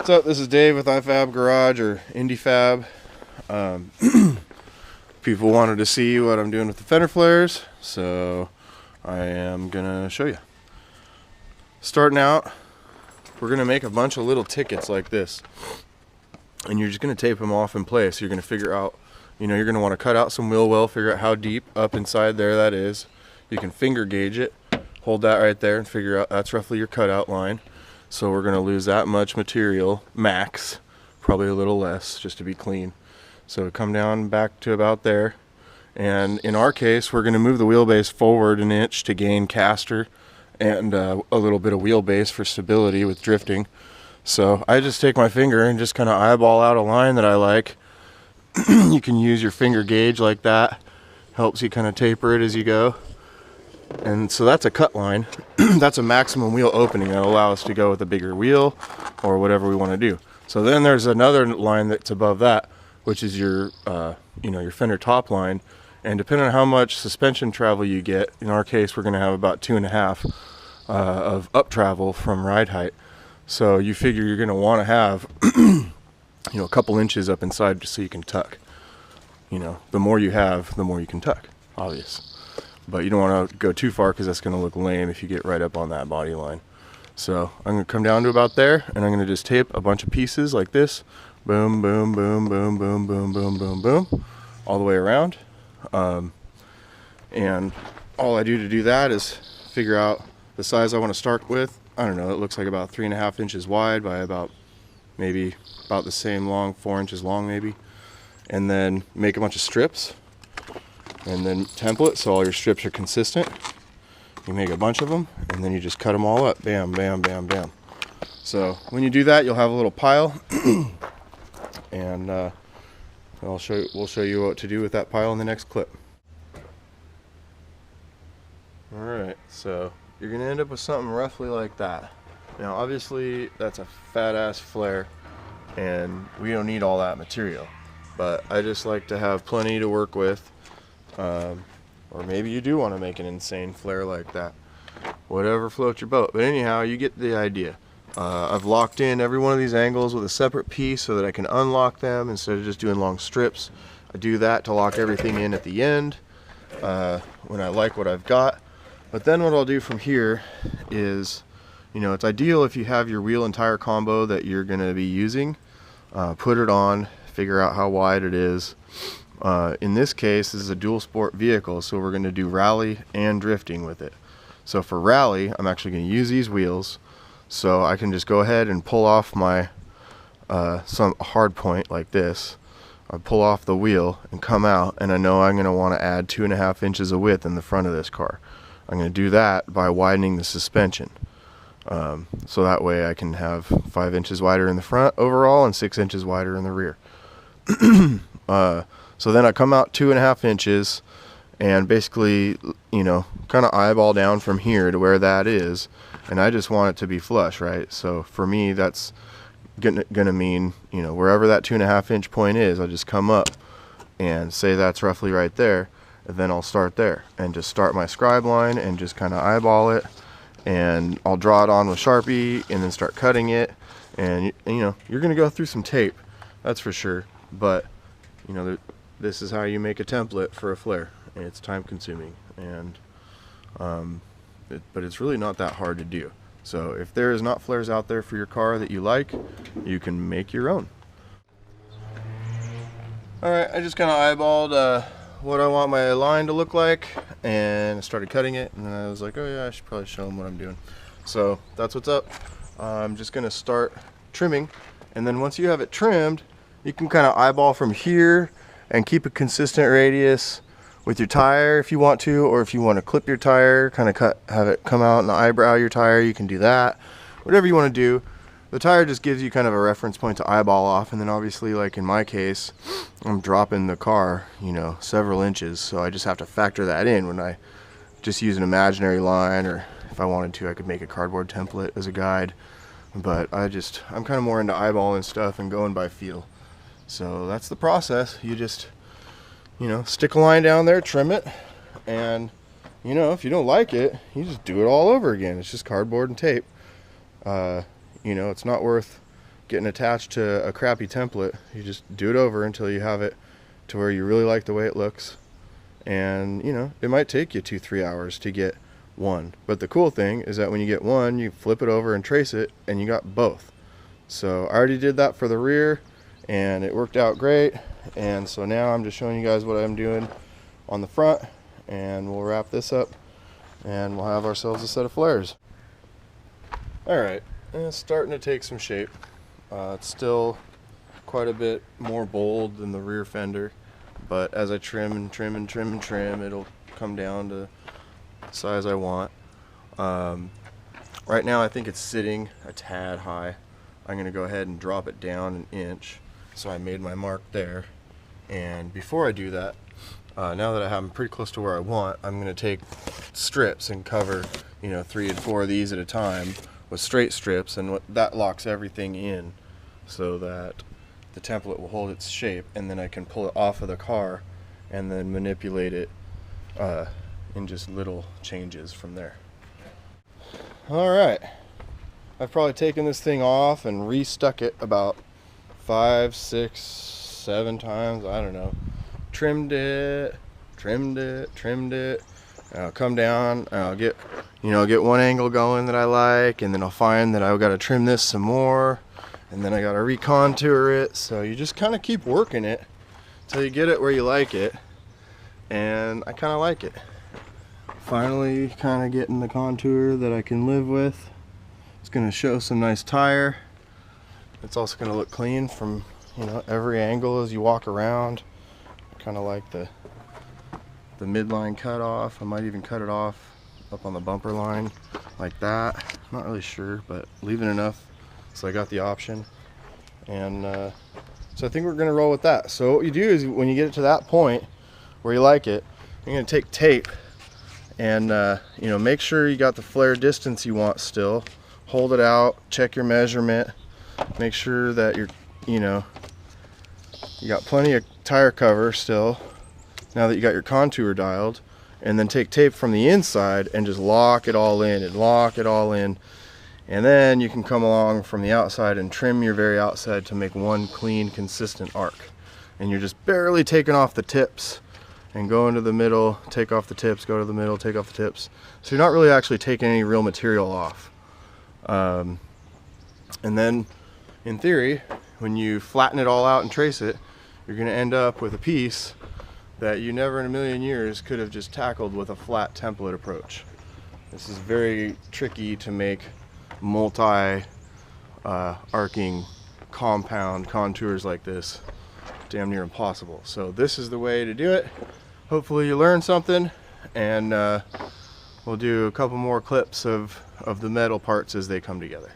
What's up? This is Dave with iFab Garage or IndieFab. People wanted to see what I'm doing with the fender flares, so I am gonna show you. Starting out, we're gonna make a bunch of little tickets like this, and you're just gonna tape them off in place. You're gonna figure out, you're gonna want to cut out some wheel well, figure out how deep up inside there that is. You can finger gauge it, hold that right there, and figure out that's roughly your cutout line. So we're gonna lose that much material, max, probably a little less, just to be clean. So come down back to about there. And in our case, we're gonna move the wheelbase forward an inch to gain caster and a little bit of wheelbase for stability with drifting. So I just take my finger and just kind of eyeball out a line that I like. You can use your finger gauge like that. Helps you kind of taper it as you go. And so that's a cut line. That's a maximum wheel opening that'll allow us to go with a bigger wheel or whatever we want to do. So then there's another line that's above that, which is your your fender top line. And depending on how much suspension travel you get, in our case we're going to have about 2.5 of up travel from ride height. So you figure you're going to want to have a couple inches up inside just so you can tuck. The more you have, the more you can tuck, obvious. But you don't want to go too far because that's going to look lame if you get right up on that body line. So I'm going to come down to about there, and I'm going to just tape a bunch of pieces like this. Boom, boom, boom, boom, boom, boom, boom, boom, boom, all the way around. And all I do to do that is figure out the size I want to start with. I don't know, it looks like about 3.5 inches wide by about maybe about the same long, 4 inches long maybe. And then make a bunch of strips. And then template so all your strips are consistent. You make a bunch of them and then you just cut them all up. Bam, bam, bam, bam. So when you do that, you'll have a little pile. And we'll show you what to do with that pile in the next clip. Alright, so you're going to end up with something roughly like that. Now obviously that's a fat ass flare and we don't need all that material. But I just like to have plenty to work with. Or maybe you do want to make an insane flare like that. Whatever floats your boat. But anyhow, you get the idea. I've locked in every one of these angles with a separate piece so that I can unlock them instead of just doing long strips. I do that to lock everything in at the end when I like what I've got. But then what I'll do from here is, it's ideal if you have your wheel and tire combo that you're going to be using. Put it on, figure out how wide it is. In this case, this is a dual sport vehicle, so we're going to do rally and drifting with it. So for rally, I'm actually going to use these wheels, so I can just go ahead and pull off my some hard point like this. I pull off the wheel and come out, and I know I'm going to want to add 2.5 inches of width in the front of this car. I'm going to do that by widening the suspension. So that way I can have 5 inches wider in the front overall and 6 inches wider in the rear. So then I come out 2.5 inches and basically, kind of eyeball down from here to where that is. And I just want it to be flush, right? So for me, that's gonna mean, wherever that 2.5 inch point is, I'll just come up and say that's roughly right there. And then I'll start there and just start my scribe line and just kind of eyeball it. And I'll draw it on with Sharpie and then start cutting it. And, you're gonna go through some tape, that's for sure. But, this is how you make a template for a flare, and it's time consuming, and but it's really not that hard to do. So if there is not flares out there for your car that you like, you can make your own. Alright, I just kind of eyeballed what I want my line to look like, and I started cutting it, and then I was like, oh yeah, I should probably show them what I'm doing. So that's what's up. I'm just going to start trimming, and then once you have it trimmed, you can kind of eyeball from here and keep a consistent radius with your tire if you want to, or if you want to clip your tire, kind of have it come out and eyebrow your tire, you can do that. Whatever you want to do. The tire just gives you kind of a reference point to eyeball off, and then obviously, like in my case, I'm dropping the car, several inches, so I just have to factor that in when I just use an imaginary line, or if I wanted to, I could make a cardboard template as a guide. But I'm kind of more into eyeballing stuff and going by feel. So that's the process. You just, stick a line down there, trim it, and, if you don't like it, you just do it all over again. It's just cardboard and tape. It's not worth getting attached to a crappy template. You just do it over until you have it to where you really like the way it looks. And you know, it might take you 2-3 hours to get one, but the cool thing is that when you get one, you flip it over and trace it and you got both. So I already did that for the rear and it worked out great, and so now I'm just showing you guys what I'm doing on the front, and we'll wrap this up and we'll have ourselves a set of flares. Alright, it's starting to take some shape. It's still quite a bit more bold than the rear fender, but as I trim and trim and trim and trim, it'll come down to the size I want. Right now I think it's sitting a tad high. I'm going to go ahead and drop it down an inch, so I made my mark there. And before I do that, now that I have them pretty close to where I want, I'm going to take strips and cover, you know, 3 and 4 of these at a time with straight strips, and that locks everything in so that the template will hold its shape, and then I can pull it off of the car and then manipulate it in just little changes from there. Alright, I've probably taken this thing off and restuck it about 5, 6, 7 times, I don't know. Trimmed it, trimmed it, trimmed it. And I'll come down and I'll get, you know, get one angle going that I like, and then I'll find that I've got to trim this some more, and then I got to recontour it. So you just kind of keep working it until you get it where you like it, and I kind of like it. Finally kind of getting the contour that I can live with. It's going to show some nice tire. It's also going to look clean from, you know, every angle as you walk around. I kind of like the midline cut off. I might even cut it off up on the bumper line like that. I'm not really sure, but leaving enough so I got the option. And so I think we're going to roll with that. So what you do is when you get it to that point where you like it, you're going to take tape and you know, make sure you got the flare distance you want still. Hold it out, check your measurement, make sure that you're, you know, you got plenty of tire cover still now that you got your contour dialed, and then take tape from the inside and just lock it all in and lock it all in, and then you can come along from the outside and trim your very outside to make one clean, consistent arc. And you're just barely taking off the tips and go into the middle, take off the tips, go to the middle, take off the tips. So you're not really actually taking any real material off. And then in theory, when you flatten it all out and trace it, you're going to end up with a piece that you never in a million years could have just tackled with a flat template approach. This is very tricky to make multi arcing compound contours like this. Damn near impossible. So this is the way to do it. Hopefully you learned something, and we'll do a couple more clips of the metal parts as they come together.